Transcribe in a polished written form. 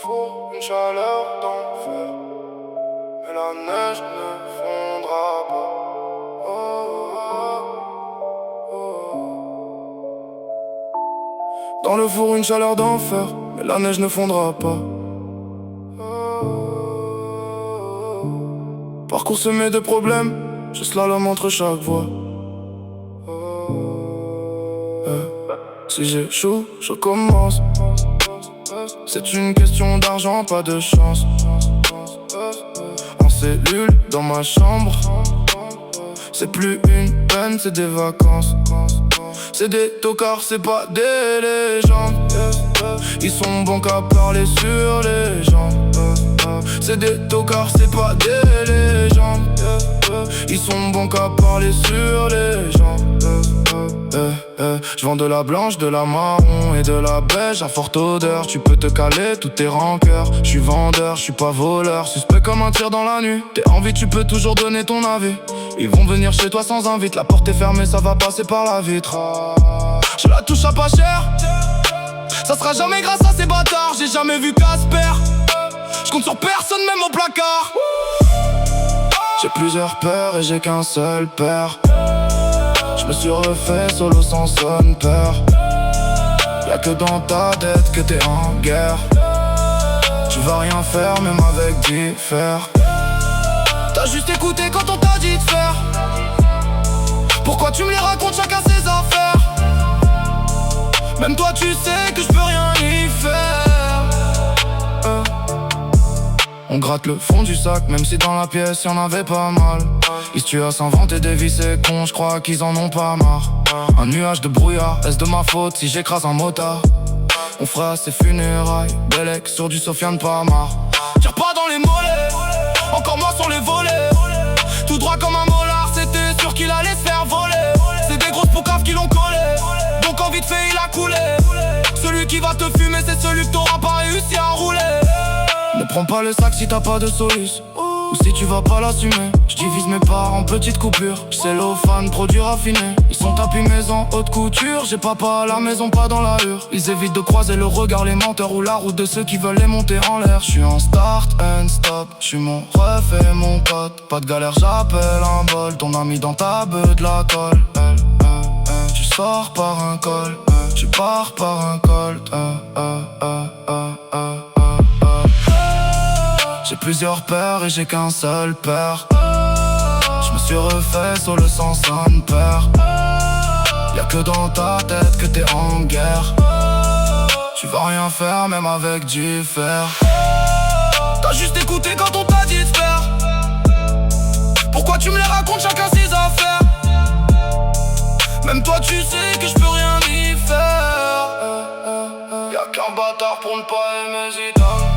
Faut une chaleur d'enfer, mais la neige ne fondra pas. Oh, oh, oh. Dans le four une chaleur d'enfer, mais la neige ne fondra pas. Parcours semé de problèmes, je slalom entre chaque voie. Si j'échoue, je recommence. C'est une question d'argent, pas de chance. En cellule, dans ma chambre. C'est plus une peine, c'est des vacances. C'est des tocards, c'est pas des légendes. Ils sont bons qu'à parler sur les gens. C'est des tocards, c'est pas des légendes. Ils sont bons qu'à parler sur les gens. Je vends de la blanche, de la marron et de la beige à forte odeur. Tu peux te caler toutes tes rancœurs. Je suis vendeur, je suis pas voleur. Suspect comme un tir dans la nuit. T'es en vie, tu peux toujours donner ton avis. Ils vont venir chez toi sans invite. La porte est fermée, ça va passer par la vitre. Je la touche à pas cher. Ça sera jamais grâce à ces bâtards. J'ai jamais vu Casper. Je compte sur personne, même au placard. J'ai plusieurs peurs et j'ai qu'un seul père. Je me suis refait solo sans son peur. Y'a que dans ta tête que t'es en guerre. Tu vas rien faire même avec 10 fers. T'as juste écouté quand on t'a dit de faire. Pourquoi tu me les racontes, chacun ses affaires? Même toi tu sais que je peux rien y faire. On gratte le fond du sac, même si dans la pièce y'en avait pas mal. Ils se tuent à s'inventer des vies, c'est con, j'crois qu'ils en ont pas marre. Un nuage de brouillard, est-ce de ma faute si j'écrase un motard? On fera ses funérailles, Bellec sur du Sofiane Pamar. Tire pas dans les mollets, encore moins sur les volets. Tout droit comme un molar, c'était sûr qu'il allait se faire voler. C'est des grosses poucaves qui l'ont collé, donc en vite fait il a coulé. Celui qui va te fumer, c'est celui que t'auras pas réussi à rouler. Ne prends pas le sac si t'as pas de soluce, ou si tu vas pas l'assumer. J'divise mes parts en petites coupures. J'cellophane, produit raffiné. Ils sont tapis maison, haute couture. J'ai papa à la maison, pas dans la hure. Ils évitent de croiser le regard, les menteurs ou la route de ceux qui veulent les monter en l'air. J'suis en start and stop, j'suis mon ref et mon pote. Pas de galère, j'appelle un bol. Ton ami dans ta beuh de la colle. Tu sors par un col, tu pars par un col. J'ai plusieurs peurs et j'ai qu'un seul père. Je me suis refait sur le sans son père. Y'a que dans ta tête que t'es en guerre. Tu vas rien faire même avec du fer. T'as juste écouté quand on t'a dit de faire. Pourquoi tu me les racontes, chacun ses affaires? Même toi tu sais que je peux rien y faire. Y'a qu'un bâtard pour ne pas aimer Zidane.